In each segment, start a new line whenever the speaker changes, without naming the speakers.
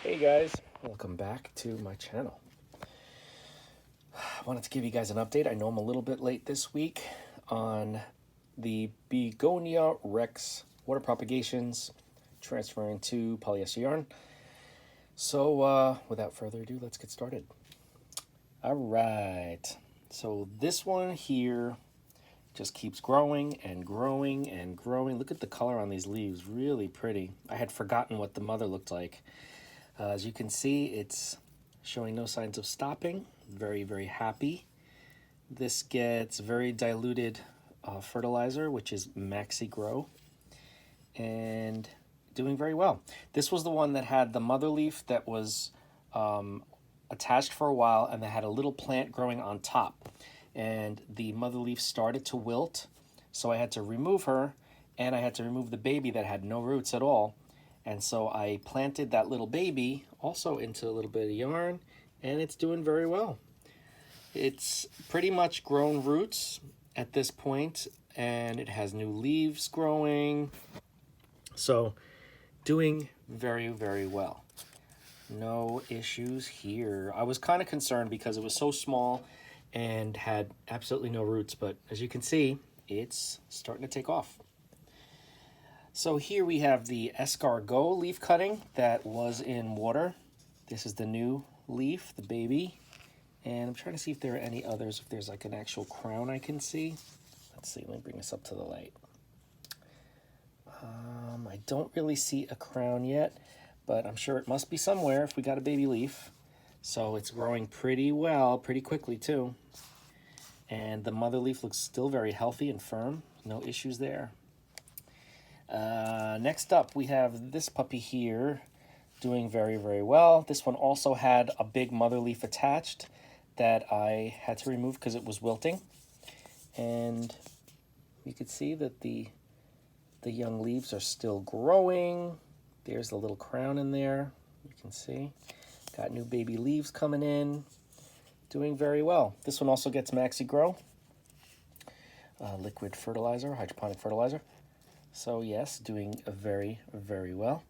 Hey guys, welcome back to my channel. I wanted to give you guys an update. I know I'm a little bit late this week on the Begonia Rex water propagations transferring to polyester yarn. So without further ado, let's get started. All right, so this one here just keeps growing and growing and growing. Look at the color on these leaves, really pretty. I had forgotten what the mother looked like. As you can see, it's showing no signs of stopping. Very, very happy. This gets very diluted fertilizer, which is Maxi Grow, and doing very well. This was the one that had the mother leaf that was attached for a while, and that had a little plant growing on top. And the mother leaf started to wilt, so I had to remove her, and I had to remove the baby that had no roots at all. And so I planted that little baby also into a little bit of yarn, and it's doing very well. It's pretty much grown roots at this point, and it has new leaves growing. So doing very, very well. No issues here. I was kind of concerned because it was so small and had absolutely no roots, but as you can see, it's starting to take off. So here we have the Escargot leaf cutting that was in water. This is the new leaf, the baby. And I'm trying to see if there are any others, if there's like an actual crown I can see. Let's see, let me bring this up to the light. I don't really see a crown yet, but I'm sure it must be somewhere if we got a baby leaf. So it's growing pretty well, pretty quickly too. And the mother leaf looks still very healthy and firm. No issues there. Next up, we have this puppy here doing very, very well. This one also had a big mother leaf attached that I had to remove because it was wilting. And you can see that the young leaves are still growing. There's the little crown in there. You can see. Got new baby leaves coming in. Doing very well. This one also gets Maxi Grow. Liquid fertilizer, hydroponic fertilizer. So yes, doing very, very well.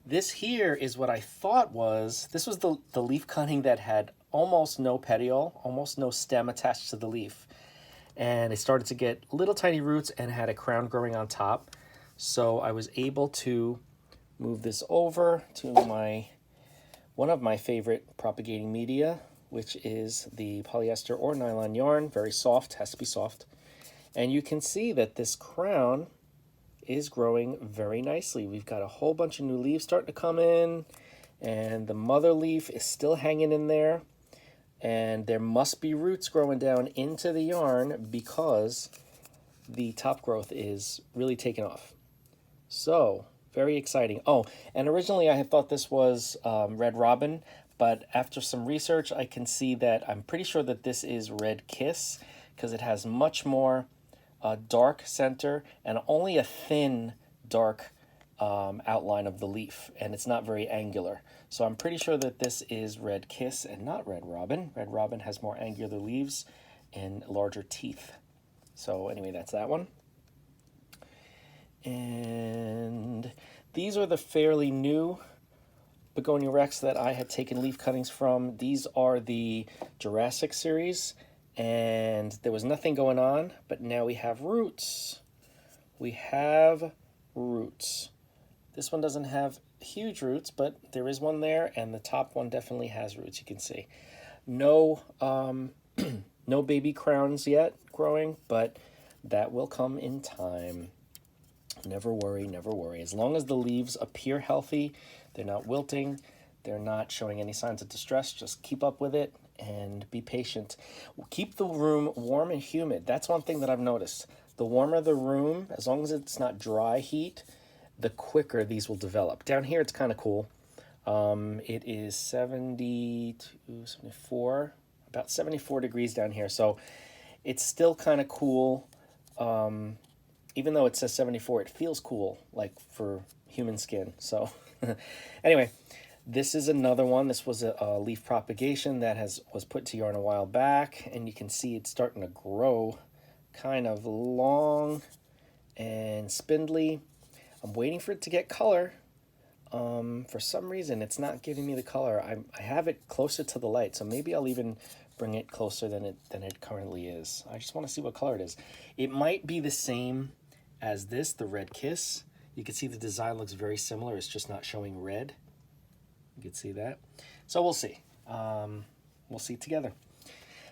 This here is what I thought was, this was the leaf cutting that had almost no petiole, almost no stem attached to the leaf. And it started to get little tiny roots and had a crown growing on top. So I was able to move this over to one of my favorite propagating media, which is the polyester or nylon yarn. Very soft, has to be soft. And you can see that this crown is growing very nicely. We've got a whole bunch of new leaves starting to come in, and the mother leaf is still hanging in there, and there must be roots growing down into the yarn because the top growth is really taking off. So very exciting. Oh, and originally I had thought this was Red Robin, but after some research I can see that I'm pretty sure that this is Red Kiss because it has much more dark center and only a thin dark outline of the leaf, and it's not very angular. So I'm pretty sure that this is Red Kiss and not Red Robin. Red Robin has more angular leaves and larger teeth. So anyway, that's that one. And these are the fairly new Begonia Rex that I had taken leaf cuttings from. These are the Jurassic series. And there was nothing going on, but now we have roots. We have roots. This one doesn't have huge roots, but there is one there, and the top one definitely has roots, you can see. No, no baby crowns yet growing, but that will come in time. Never worry, never worry. As long as the leaves appear healthy, they're not wilting, they're not showing any signs of distress, just keep up with it and be patient. Keep the room warm and humid. That's one thing that I've noticed. The warmer the room, as long as it's not dry heat, the quicker these will develop. Down here it's kind of cool. It is 72, 74, about 74 degrees down here. So it's still kind of cool. Even though it says 74, it feels cool, like for human skin. So anyway, this is another one. This was a leaf propagation that was put to yarn a while back, and you can see it's starting to grow kind of long and spindly. I'm waiting for it to get color. for some reason it's not giving me the color. I have it closer to the light, so maybe I'll even bring it closer than it currently is. I just want to see what color it is. It might be the same as this, the Red Kiss. You can see the design looks very similar. It's just not showing red. You can see that. So we'll see. We'll see together.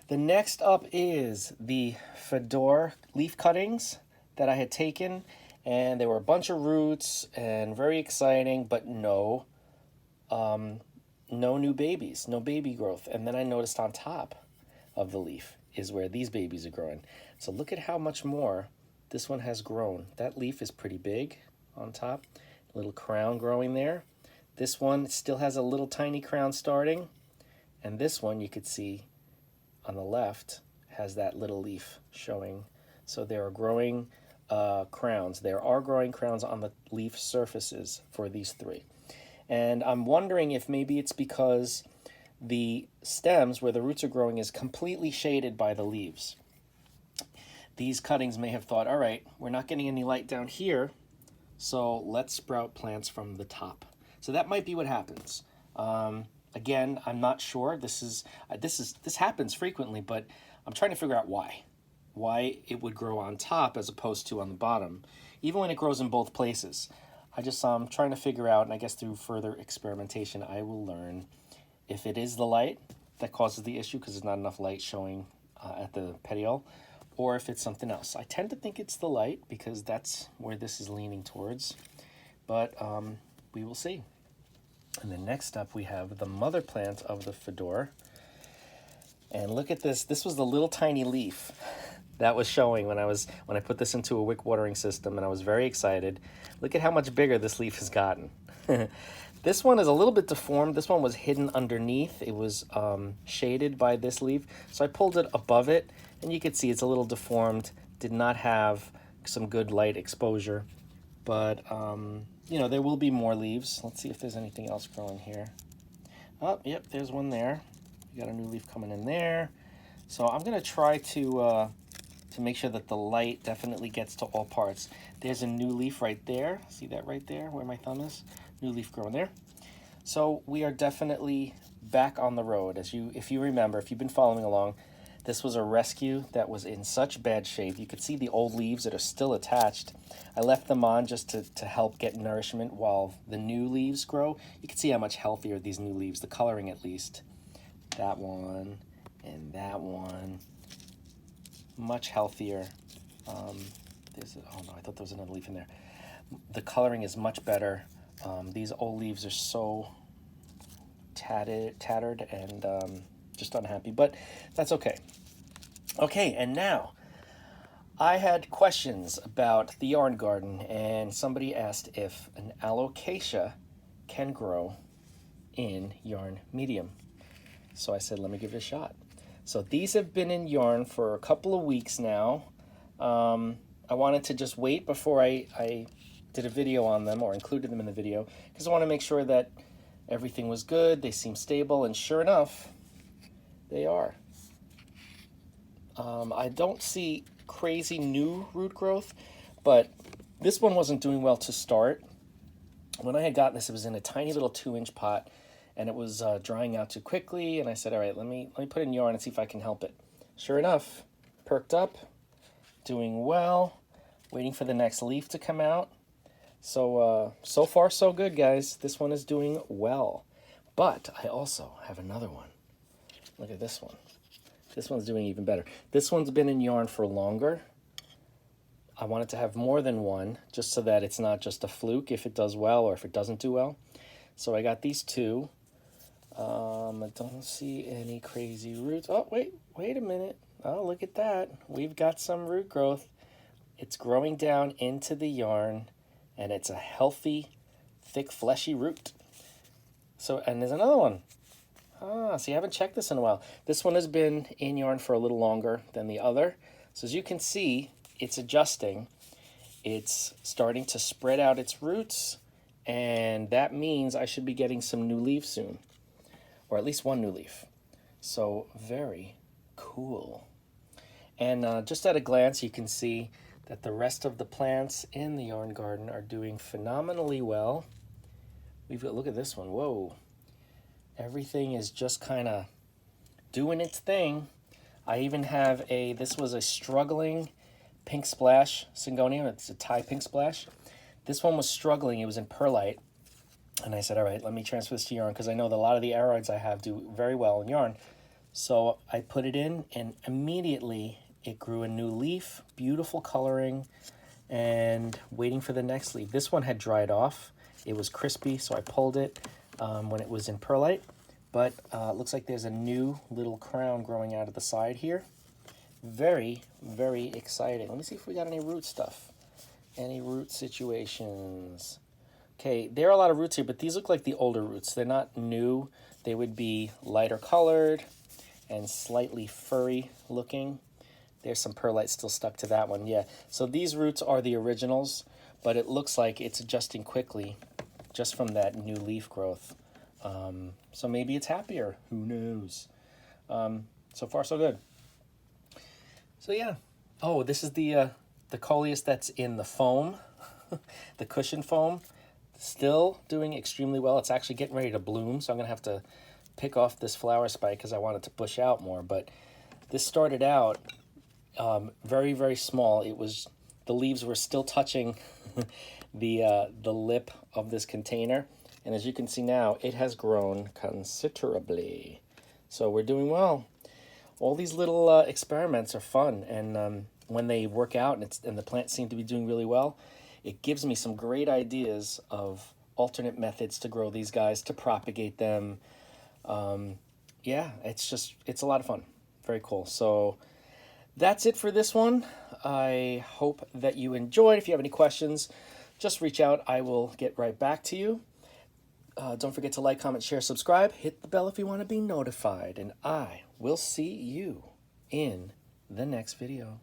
The next up is the Fedor leaf cuttings that I had taken, and there were a bunch of roots and very exciting, but no new babies, no baby growth. And then I noticed on top of the leaf is where these babies are growing. So look at how much more this one has grown. That leaf is pretty big on top, little crown growing there. This one still has a little tiny crown starting, and this one you could see on the left has that little leaf showing. So there are growing crowns. There are growing crowns on the leaf surfaces for these three. And I'm wondering if maybe it's because the stems where the roots are growing is completely shaded by the leaves. These cuttings may have thought, all right, we're not getting any light down here, so let's sprout plants from the top. So that might be what happens. Again, I'm not sure. This happens frequently, but I'm trying to figure out why it would grow on top as opposed to on the bottom, even when it grows in both places. I'm trying to figure out, and I guess through further experimentation, I will learn if it is the light that causes the issue because there's not enough light showing at the petiole, or if it's something else. I tend to think it's the light because that's where this is leaning towards, but we will see. And then next up we have the mother plant of the Fedor. And look at this. This was the little tiny leaf that was showing when I put this into a wick watering system, and I was very excited. Look at how much bigger this leaf has gotten. This one is a little bit deformed. This one was hidden underneath. It was shaded by this leaf. So I pulled it above it, and you could see it's a little deformed. Did not have some good light exposure. But, you know, there will be more leaves. Let's see if there's anything else growing here. Oh, yep, there's one there. We got a new leaf coming in there. So I'm going to try to make sure that the light definitely gets to all parts. There's a new leaf right there. See that right there where my thumb is? New leaf growing there. So we are definitely back on the road. If you remember, if you've been following along, this was a rescue that was in such bad shape. You could see the old leaves that are still attached. I left them on just to help get nourishment while the new leaves grow. You can see how much healthier these new leaves, the coloring at least. That one and that one. Much healthier. Oh no, I thought there was another leaf in there. The coloring is much better. These old leaves are so tattered and just unhappy, but that's okay. Okay, and now I had questions about the yarn garden, and somebody asked if an Alocasia can grow in yarn medium. So I said, let me give it a shot. So these have been in yarn for a couple of weeks now. I wanted to just wait before I did a video on them or included them in the video because I want to make sure that everything was good, they seem stable, and sure enough, they are. I don't see crazy new root growth, but this one wasn't doing well to start. When I had gotten this, it was in a tiny little 2-inch pot, and it was drying out too quickly, and I said, all right, let me put it in yarn and see if I can help it. Sure enough, perked up, doing well, waiting for the next leaf to come out. So, so far so good, guys. This one is doing well. But I also have another one. Look at this one. This one's doing even better. This one's been in yarn for longer. I wanted to have more than one, just so that it's not just a fluke if it does well or if it doesn't do well. So I got these two. I don't see any crazy roots. Oh, wait a minute. Oh, look at that. We've got some root growth. It's growing down into the yarn, and it's a healthy, thick, fleshy root. So, and there's another one. See, I haven't checked this in a while. This one has been in yarn for a little longer than the other. So as you can see, it's adjusting. It's starting to spread out its roots, and that means I should be getting some new leaves soon, or at least one new leaf. So very cool. And just at a glance, you can see that the rest of the plants in the yarn garden are doing phenomenally well. We've got, look at this one. Whoa. Everything is just kind of doing its thing. I even have this was a struggling pink splash Syngonium. It's a Thai pink splash. This one was struggling. It was in perlite. And I said, all right, let me transfer this to yarn because I know that a lot of the aroids I have do very well in yarn. So I put it in and immediately it grew a new leaf, beautiful coloring, and waiting for the next leaf. This one had dried off. It was crispy, so I pulled it when it was in perlite. But it looks like there's a new little crown growing out of the side here. Very, very exciting. Let me see if we got any root stuff. Any root situations. Okay, there are a lot of roots here, but these look like the older roots. They're not new. They would be lighter colored and slightly furry looking. There's some perlite still stuck to that one, yeah. So these roots are the originals, but it looks like it's adjusting quickly just from that new leaf growth. So maybe it's happier. Who knows? So far, so good. So yeah. Oh, this is the coleus that's in the foam, the cushion foam. Still doing extremely well. It's actually getting ready to bloom, so I'm going to have to pick off this flower spike because I want it to bush out more. But this started out very, very small. It was, the leaves were still touching the lip of this container. And as you can see now, it has grown considerably. So we're doing well. All these little experiments are fun. And when they work out and the plants seem to be doing really well, it gives me some great ideas of alternate methods to grow these guys, to propagate them. Yeah, it's a lot of fun. Very cool. So that's it for this one. I hope that you enjoyed. If you have any questions, just reach out. I will get right back to you. Don't forget to like, comment, share, subscribe. Hit the bell if you want to be notified. And I will see you in the next video.